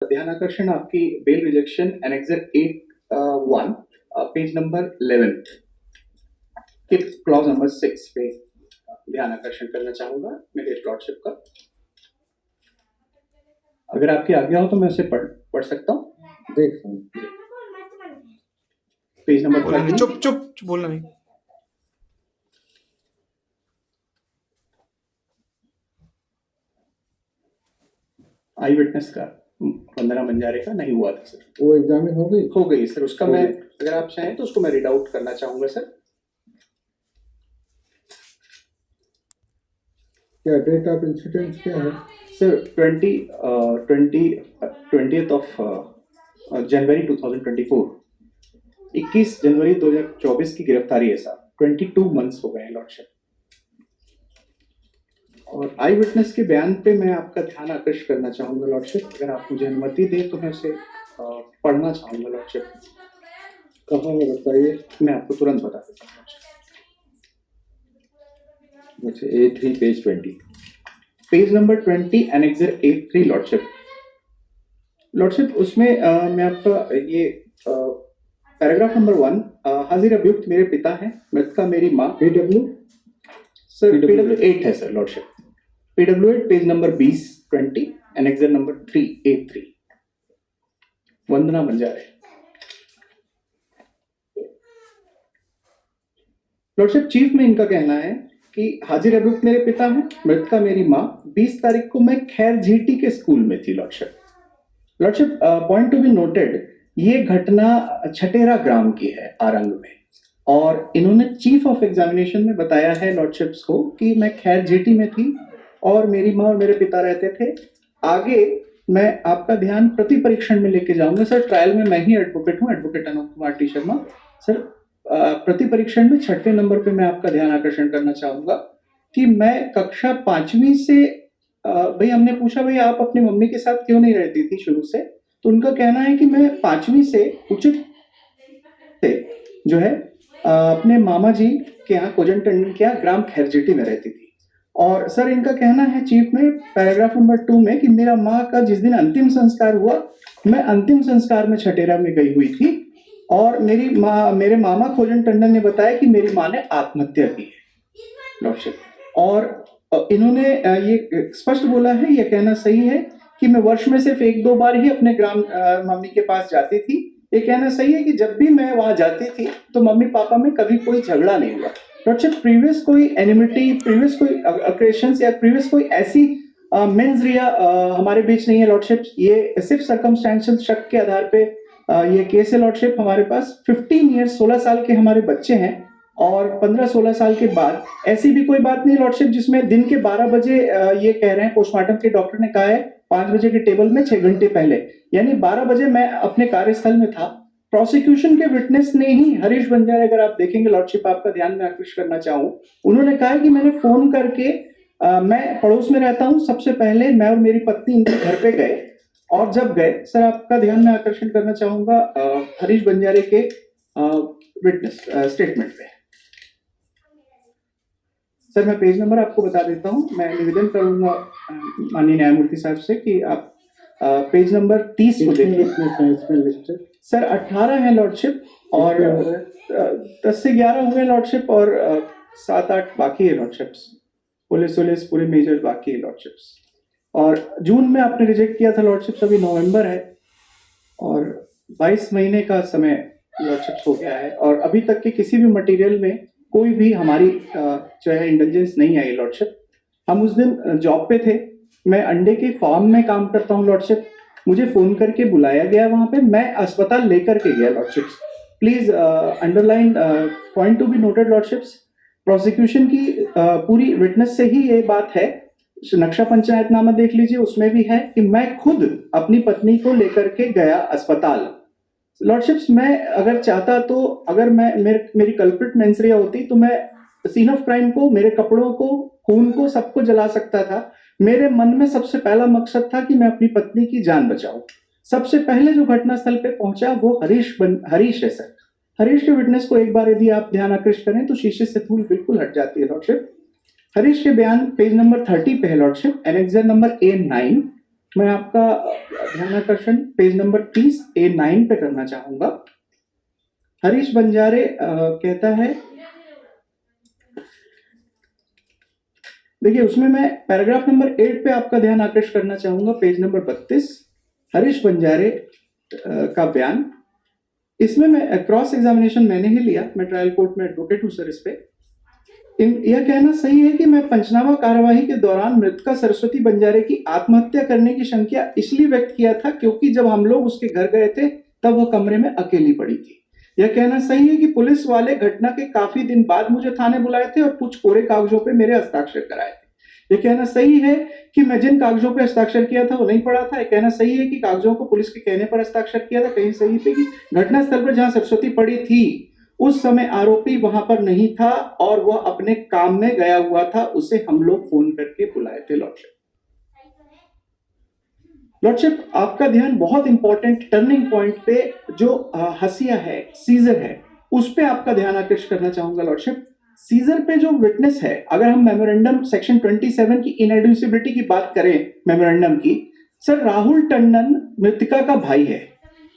ध्यान आकर्षण आपकी bail rejection annexure 8 1 page number 11 के क्लॉज नंबर 6 पे ध्यान आकर्षण करना चाहूंगा मेरे लॉर्डशिप का। अगर आपकी आज्ञा हो तो मैं उसे पढ़ सकता हूँ। देख पेज नंबर 13। चुप चुप बोलना नहीं। आई विटनेस का वंदना बंजारे का नहीं हुआ था सर। वो एग्जामिन हो गई सर। उसका मैं अगर आप चाहें तो उसको मैं रीड आउट करना चाहूंगा सर। क्या डेट ऑफ इंसिडेंट क्या है सर? 20th ऑफ जनवरी 2024, 21 जनवरी 2024 की गिरफ्तारी है साहब। 22 मंथ्स हो गए हैं लॉर्डशिप। और आई विटनेस के बयान पे मैं आपका ध्यान आकर्षित करना चाहूंगा लॉर्डशिप। अगर आप मुझे अनुमति दें तो मैं उसे पढ़ना चाहूंगा लॉर्डशिप। कहाँ है बताइए। मैं आपको तुरंत बता देता हूँ। अच्छा A3 page 20 page number 20 annexure A3 lordship उसमें मैं आपका ये पैराग्राफ नंबर 1 हाजिर अभियुक्त मेरे पिता हैं, मृतका मेरी माँ। PW सर PW8 है sir lordship. PW8 page number 20 annexure number 3 A3 वंदना बंजारे। लॉर्डशिप चीफ में इनका कहना है कि हाजिर अभियुक्त मेरे पिता हैं, मृतका मेरी माँ। 20 तारीख को मैं खैर जीटी के स्कूल में थी lordship. Point to be noted, ये घटना छटेरा ग्राम की है आरंग में, और इन्होंने चीफ ऑफ एग्जामिनेशन में बताया है लॉर्डशिप्स को कि मैं खैर जीटी में थी और मेरी माँ और मेरे पिता रहते थे। आगे मैं आपका ध्यान प्रति परीक्षण में लेके जाऊंगा सर। ट्रायल में मैं ही एडवोकेट हूँ, advocate Anup Kumar T Sharma sir. प्रति परीक्षण में 6वें नंबर पे मैं आपका ध्यान आकर्षण करना चाहूंगा कि मैं कक्षा 5वीं से भाई हमने पूछा भाई आप अपनी मम्मी के साथ क्यों नहीं रहती थी शुरू से, तो उनका कहना है कि मैं 5वीं से उचित से जो है अपने मामा जी के यहाँ कोजन टंडन के यहाँ ग्राम खैरजेटी में रहती थी। और सर इनका कहना है चीफ में पैराग्राफ नंबर 2 में कि मेरा माँ का जिस दिन अंतिम संस्कार हुआ, मैं अंतिम संस्कार में छटेरा में गई हुई थी और मेरे मामा खोजन टंडन ने बताया कि मेरी माँ ने आत्महत्या की है। और इन्होंने ये स्पष्ट बोला है, यह कहना सही है कि मैं वर्ष में सिर्फ 1-2 बार ही अपने ग्राम मम्मी के पास जाती थी। ये कहना सही है कि जब भी मैं वहां जाती थी तो मम्मी पापा में कभी कोई झगड़ा नहीं हुआ। लॉर्डशिप प्रीवियस कोई एनिमिटी, प्रीवियस कोई अग्रेशंस या प्रीवियस कोई ऐसी मेंस रिया हमारे बीच नहीं है लॉर्डशिप। ये सिर्फ सर्कमस्टेंशियल शक के आधार पे ये केस है लॉर्डशिप। हमारे पास 15 ईयर्स 16 साल के हमारे बच्चे हैं और 15-16 साल के बाद ऐसी भी कोई बात नहीं लॉर्डशिप जिसमें दिन के 12 बजे ये कह रहे हैं, पोस्टमार्टम के डॉक्टर ने कहा है 5 बजे के टेबल में 6 घंटे पहले, यानी 12 बजे मैं अपने कार्यस्थल में था। प्रोसिक्यूशन के विटनेस ने ही, हरीश बंजारे, अगर आप देखेंगे लॉर्डशिप आपका ध्यान में आकृष्ट करना चाहूँ, उन्होंने कहा कि मैंने फोन करके मैं पड़ोस में रहता हूँ, सबसे पहले मैं और मेरी पत्नी इनके घर पे गए और जब गए, सर आपका ध्यान में आकर्षण करना चाहूंगा हरीश बंजारे के विटनेस स्टेटमेंट पे। सर मैं पेज नंबर आपको बता देता हूं। मैं निवेदन करूंगा माननीय न्यायमूर्ति साहब से कि आप पेज नंबर 30 को देखिए। सर 18 है लॉर्डशिप और 10 से 11 हुए लॉर्डशिप और 7-8 बाकी है लॉर्डशिप्स। पुलिस पूरे मेजर बाकी है लॉर्डशिप्स। और जून में आपने रिजेक्ट किया था लॉर्डशिप्स, अभी नवंबर है और 22 महीने का समय लॉर्डशिप्स हो गया है और अभी तक के किसी भी मटेरियल में कोई भी हमारी जो है इंटेलिजेंस नहीं आई लॉर्डशिप। हम उस दिन जॉब पे थे, मैं अंडे के फार्म में काम करता हूँ लॉर्डशिप। मुझे फोन करके बुलाया गया वहां पे, मैं अस्पताल लेकर के गया lordships. Please underline point to be noted lordships. Prosecution की पूरी विटनेस से ही ये बात है, नक्शा पंचायतनामा देख लीजिए, उसमें भी है कि मैं खुद अपनी पत्नी को लेकर के गया अस्पताल। लॉर्डशिप्स मैं अगर चाहता तो, अगर मैं मेरी कल्प्रिट मेंसरिया होती तो मैं सीन ऑफ क्राइम को, मेरे कपड़ों को, खून को, सबको जला सकता था। मेरे मन में सबसे पहला मकसद था कि मैं अपनी पत्नी की जान बचाऊं। सबसे पहले जो घटनास्थल पे पहुंचा वो हरीश है सर। हरीश के विटनेस को एक बार यदि आप ध्यान आकृष्ट करें तो शीशे से धूल बिल्कुल हट जाती है लॉर्डशिप। हरीश के बयान पेज नंबर 30 पे है लॉर्डशिप, एनेक्सर नंबर A9 मैं आपका ध्यान आकर्षण पेज नंबर 30 A9 पे करना चाहूंगा। हरीश बंजारे कहता है, देखिए उसमें मैं पैराग्राफ नंबर 8 पे आपका ध्यान आकर्षित करना चाहूंगा, पेज नंबर 32, हरीश बंजारे का बयान। इसमें मैं क्रॉस एग्जामिनेशन मैंने ही लिया, मैं ट्रायल कोर्ट में एडवोकेट हूं सर। इस पे यह कहना सही है कि मैं पंचनामा कार्यवाही के दौरान मृतका सरस्वती बंजारे की आत्महत्या करने की शंका इसलिए व्यक्त किया था क्योंकि जब हम लोग उसके घर गए थे तब वह कमरे में अकेली पड़ी थी। यह कहना सही है कि पुलिस वाले घटना के काफी दिन बाद मुझे थाने बुलाए थे और कुछ कोरे कागजों पे मेरे हस्ताक्षर कराए थे। यह कहना सही है कि मैं जिन कागजों पे हस्ताक्षर किया था वो नहीं पढ़ा था। यह कहना सही है कि कागजों को पुलिस के कहने पर हस्ताक्षर किया था। कहीं सही पे कि घटना स्थल पर जहां सरस्वती पड़ी थी उस समय आरोपी वहां पर नहीं था और वह अपने काम में गया हुआ था, उसे हम लोग फोन करके बुलाए थे। लॉर्डशिप आपका ध्यान बहुत इंपॉर्टेंट टर्निंग पॉइंट पे जो हसिया है, सीजर है, उस पे आपका ध्यान आकर्षित करना चाहूंगा। लॉर्डशिप सीजर पे जो विटनेस है, अगर हम मेमोरेंडम सेक्शन 27 की इनएडमिसिबिलिटी की बात करें मेमोरेंडम की, सर राहुल टंडन मृतिका का भाई है।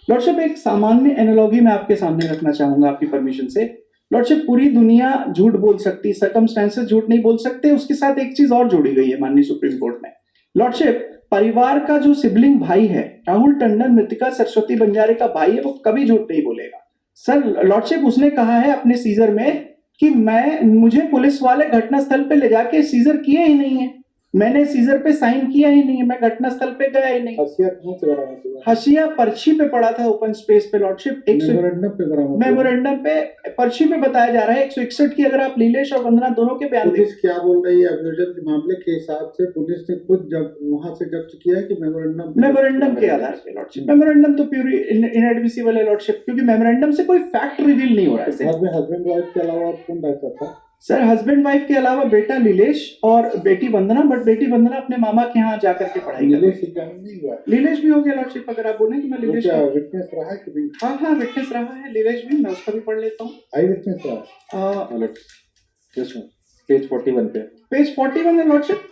लॉर्डशिप एक सामान्य एनालॉजी मैं आपके सामने रखना चाहूंगा आपकी परमिशन से। लॉर्डशिप पूरी दुनिया झूठ बोल सकती, सर्कमस्टेंसेस झूठ नहीं बोल सकते, उसके साथ एक चीज और जोड़ी गई है माननीय सुप्रीम कोर्ट में। लॉर्डशिप परिवार का जो सिबलिंग भाई है राहुल टंडन मृतिका सरस्वती बंजारे का भाई है, वो कभी झूठ नहीं बोलेगा। सर लॉर्डशिप उसने कहा है अपने सीजर में कि मुझे पुलिस वाले घटनास्थल पे ले जाके सीजर किए ही नहीं है, मैंने सीजर पे साइन किया ही नहीं है, मैं घटनास्थल पे गया ही नहीं। हसिया कहाँ से बरामद हुआ? हसिया पर्ची पे पड़ा था ओपन स्पेस पे लॉर्डशिप। मेमोरेंडम पे बरामद हुआ? मेमोरेंडम पे पर्ची पे बताया जा रहा है 161 की। अगर आप नीलेश और वंदना दोनों के बयान पुलिस क्या बोल रही है अब्यूजन के मामले के हिसाब से? पुलिस ने खुद जब वहां से जब्त किया है कि मेमोरेंडम के आधार पे लॉर्डशिप। मेमोरेंडम तो प्यूरी इनएडमिसिबल है लॉर्डशिप, क्योंकि मेमोरेंडम से कोई फैक्ट रिवील नहीं हो रहा है। घर में हस्बैंड वाइफ के अलावा और कौन रहता था? सर हस्बैंड वाइफ के अलावा बेटा नीलेश और बेटी वंदना, बट बेटी वंदना अपने मामा के यहाँ जाकर के पढ़ाई कर रही है। नहीं हुआ? नीलेश भी हो गया लॉर्डशिप, अगर आप बोले तो मैं नीलेश क्या विटनेस रहा है कि नहीं? हाँ हाँ विटनेस रहा है नीलेश भी, मैं उसका भी पढ़ लेता हूँ। आई विटनेस रहा? पेज 41 पे। पेज 41 है lordship.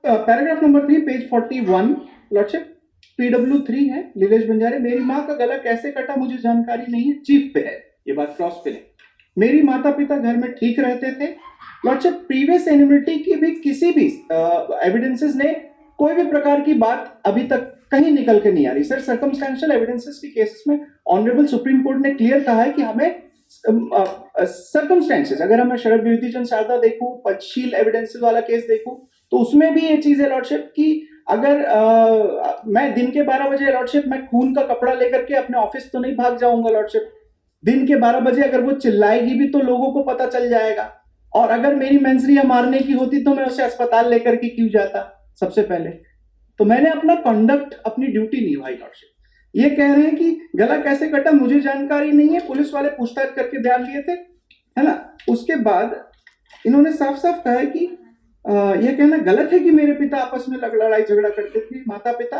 Paragraph number 3 page 41 lordship. PW3 है नीलेश बंजारे, मेरी माँ का गला कैसे कटा मुझे जानकारी नहीं है, चीफ पे है ये बात, क्रॉस पे नहीं। मेरी माता पिता घर में ठीक रहते थे। लॉर्डशिप प्रीवियस एनिमिटी की भी किसी भी एविडेंसेस ने कोई भी प्रकार की बात अभी तक कहीं निकल के नहीं आ रही। सर सर्कमस्टेंशियल एविडेंसेस के केसेस में ऑनरेबल सुप्रीम कोर्ट ने क्लियर कहा है कि हमें सर्कमस्टेंसेस, अगर मैं शरद विभूति चंद्र शारदा देखूं, पंचशील एविडेंसेस वाला केस देखूं, तो उसमें भी ये चीज है लॉर्डशिप कि अगर मैं दिन के 12 बजे लॉर्डशिप मैं खून का कपड़ा लेकर के अपने ऑफिस तो नहीं भाग जाऊंगा लॉर्डशिप। दिन के 12 बजे अगर वो चिल्लाएगी भी तो लोगों को पता चल जाएगा, और अगर मेरी मेंसरिया मारने की होती तो मैं उसे अस्पताल लेकर के क्यों जाता सबसे पहले। तो मैंने अपना कंडक्ट, अपनी ड्यूटी निभाई लॉर्डशिप। ये कह रहे हैं कि गला कैसे कटा मुझे जानकारी नहीं है, पुलिस वाले पूछताछ करके बयान लिए थे, है ना। उसके बाद इन्होंने साफ साफ कहा है कि यह कहना गलत है कि मेरे पिता आपस में लड़ाई झगड़ा करते थे, माता पिता,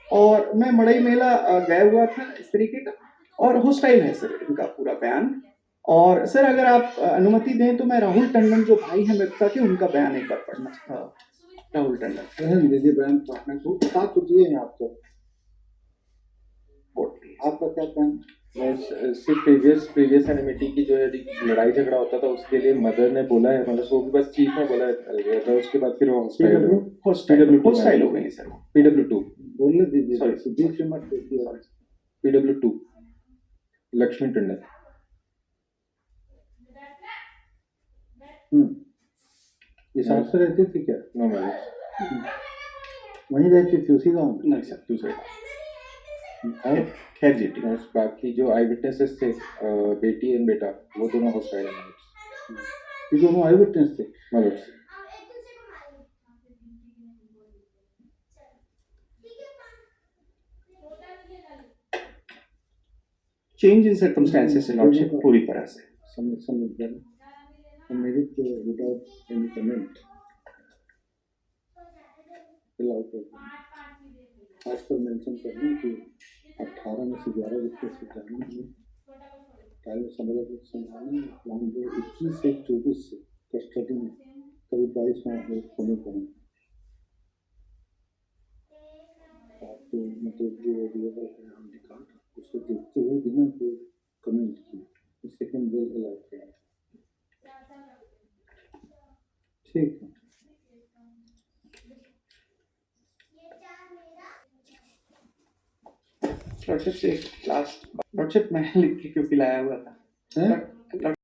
और मैं मड़ई मेला गया हुआ था इस तरीके का, और होस्टाइल है सर इनका पूरा बयान। और सर अगर आप अनुमति दें तो मैं राहुल टंडन जो भाई है मृतका के, उनका बयान एक बार पढ़ना चाहता। राहुल टंडन दीजिए बयान पढ़ने को बता तो दिए हैं आपको, आपका क्या प्लान? सिर्फ प्रीवियस एनिमिटी की जो है लड़ाई झगड़ा होता था उसके लिए मदर ने बोला है, मतलब वो भी बस चीफ ने बोला है, तो उसके बाद फिर वो होस्टाइल हो गई सर। PW2 बोलने दीजिए, सॉरी बीच में मत देखिए। PW2 लक्ष्मी टंडन। ये साथ से रहती थी क्या? No marriage. वहीं रहती थी उसी गाँव में? नहीं सर दूसरे खैर जीटी। बाकी जो आई विटनेसेस थे बेटी एंड बेटा, वो दोनों होस्टाइल हैं। ये दोनों आई विटनेस थे मतलब। चेंज इन सर्कमस्टेंसेस लॉर्डशिप पूरी तरह से समझ गया। मेरी विदाउट एनी कमेंट आज पर मेंशन करना कि 18 में से 11 विकेट से जाने में प्राइवेट संभालने प्लान जो 21 से 24 से कस्टडी में करीब 22 माह होने पर तो मतलब जो रियल हम दिखा उसको देखते हुए बिना कोई कमेंट किए सेकेंड बेल अलाउ किया। ठीक है। लॉर्डशिप से लास्ट, लॉर्डशिप मैं लिख के क्योंकि लाया हुआ था। हैं?